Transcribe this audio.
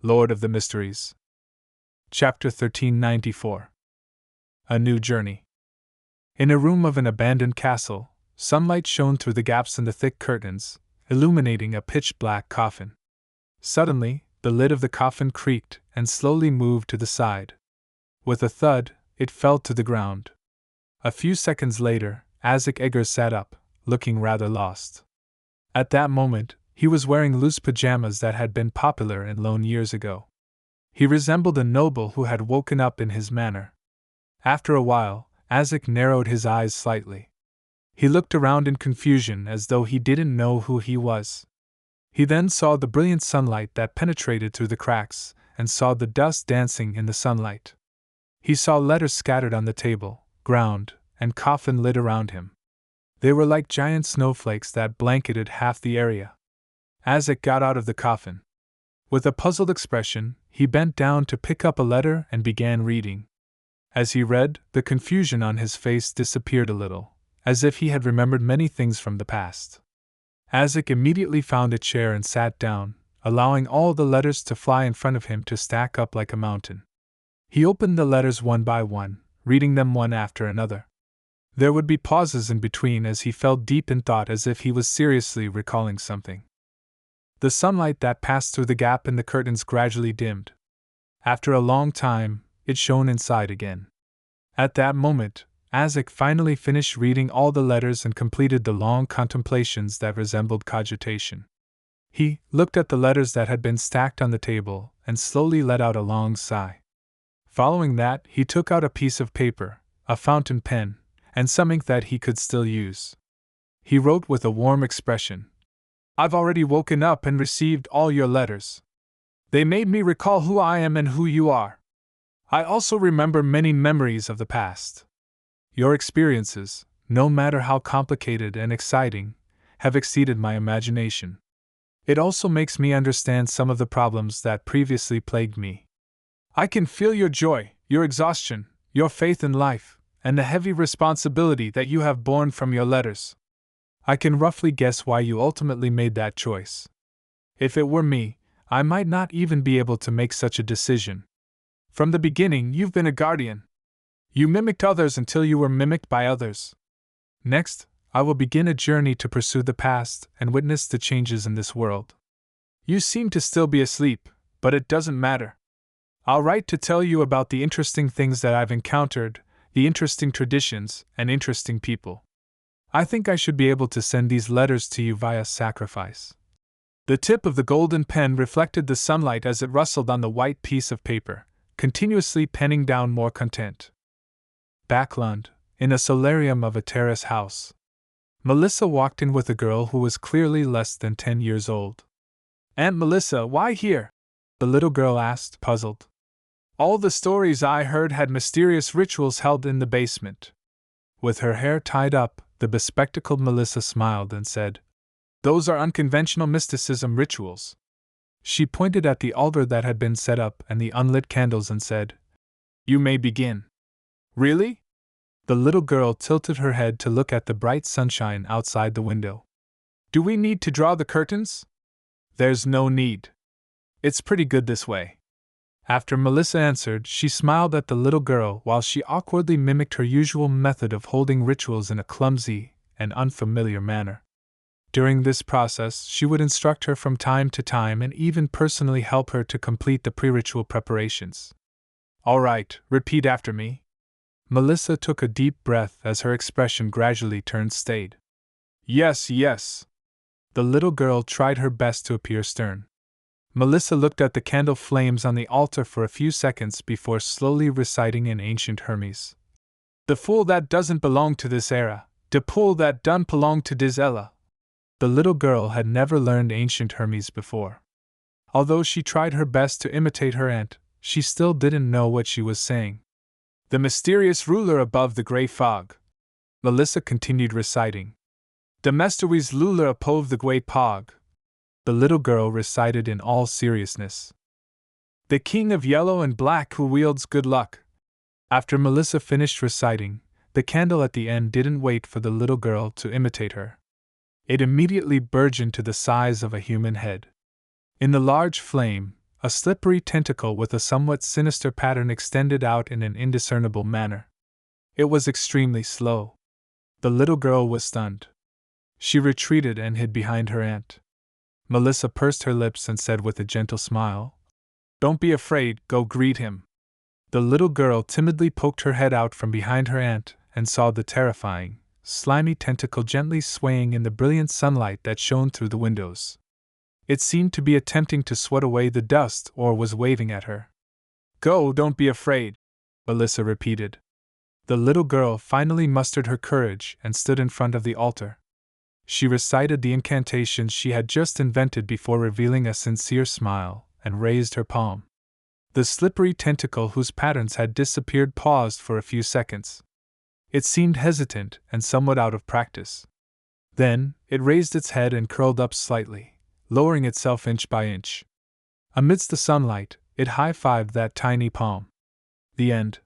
Lord of the Mysteries. Chapter 1394. A New Journey. In a room of an abandoned castle, sunlight shone through the gaps in the thick curtains, illuminating a pitch-black coffin. Suddenly, the lid of the coffin creaked and slowly moved to the side. With a thud, it fell to the ground. A few seconds later, Isaac Eggers sat up, looking rather lost. At that moment, he was wearing loose pajamas that had been popular in Lone years ago. He resembled a noble who had woken up in his manor. After a while, Isaac narrowed his eyes slightly. He looked around in confusion as though he didn't know who he was. He then saw the brilliant sunlight that penetrated through the cracks, and saw the dust dancing in the sunlight. He saw letters scattered on the table, ground, and coffin lid around him. They were like giant snowflakes that blanketed half the area. Isaac got out of the coffin. With a puzzled expression, he bent down to pick up a letter and began reading. As he read, the confusion on his face disappeared a little, as if he had remembered many things from the past. Isaac immediately found a chair and sat down, allowing all the letters to fly in front of him to stack up like a mountain. He opened the letters one by one, reading them one after another. There would be pauses in between as he fell deep in thought, as if he was seriously recalling something. The sunlight that passed through the gap in the curtains gradually dimmed. After a long time, it shone inside again. At that moment, Isaac finally finished reading all the letters and completed the long contemplations that resembled cogitation. He looked at the letters that had been stacked on the table and slowly let out a long sigh. Following that, he took out a piece of paper, a fountain pen, and some ink that he could still use. He wrote with a warm expression, "I've already woken up and received all your letters. They made me recall who I am and who you are. I also remember many memories of the past. Your experiences, no matter how complicated and exciting, have exceeded my imagination. It also makes me understand some of the problems that previously plagued me. I can feel your joy, your exhaustion, your faith in life, and the heavy responsibility that you have borne from your letters. I can roughly guess why you ultimately made that choice. If it were me, I might not even be able to make such a decision. From the beginning, you've been a guardian. You mimicked others until you were mimicked by others. Next, I will begin a journey to pursue the past and witness the changes in this world. You seem to still be asleep, but it doesn't matter. I'll write to tell you about the interesting things that I've encountered, the interesting traditions, and interesting people. I think I should be able to send these letters to you via sacrifice." The tip of the golden pen reflected the sunlight as it rustled on the white piece of paper, continuously penning down more content. Backlund, in a solarium of a terrace house. Melissa walked in with a girl who was clearly less than 10 years old. "Aunt Melissa, why here?" the little girl asked, puzzled. "All the stories I heard had mysterious rituals held in the basement." With her hair tied up, the bespectacled Melissa smiled and said, "Those are unconventional mysticism rituals." She pointed at the altar that had been set up and the unlit candles and said, "You may begin." "Really?" The little girl tilted her head to look at the bright sunshine outside the window. "Do we need to draw the curtains?" "There's no need. It's pretty good this way." After Melissa answered, she smiled at the little girl while she awkwardly mimicked her usual method of holding rituals in a clumsy and unfamiliar manner. During this process, she would instruct her from time to time and even personally help her to complete the pre-ritual preparations. "All right, repeat after me." Melissa took a deep breath as her expression gradually turned staid. "Yes, yes." The little girl tried her best to appear stern. Melissa looked at the candle flames on the altar for a few seconds before slowly reciting in ancient Hermes. "The fool that doesn't belong to this era, de pool that done belong to dis ella." The little girl had never learned ancient Hermes before. Although she tried her best to imitate her aunt, she still didn't know what she was saying. "The mysterious ruler above the grey fog," Melissa continued reciting. "The mysterious ruler above the grey fog," the little girl recited in all seriousness. "The king of yellow and black who wields good luck." After Melissa finished reciting, the candle at the end didn't wait for the little girl to imitate her. It immediately burgeoned to the size of a human head. In the large flame, A slippery tentacle with a somewhat sinister pattern extended out in an indiscernible manner. It was extremely slow. The little girl was stunned. She retreated and hid behind her aunt. Melissa pursed her lips and said with a gentle smile, "Don't be afraid, go greet him." The little girl timidly poked her head out from behind her aunt and saw the terrifying, slimy tentacle gently swaying in the brilliant sunlight that shone through the windows. It seemed to be attempting to swat away the dust or was waving at her. "Go, don't be afraid," Melissa repeated. The little girl finally mustered her courage and stood in front of the altar. She recited the incantations she had just invented before revealing a sincere smile, and raised her palm. The slippery tentacle whose patterns had disappeared paused for a few seconds. It seemed hesitant and somewhat out of practice. Then, it raised its head and curled up slightly, lowering itself inch by inch. Amidst the sunlight, it high-fived that tiny palm. The end.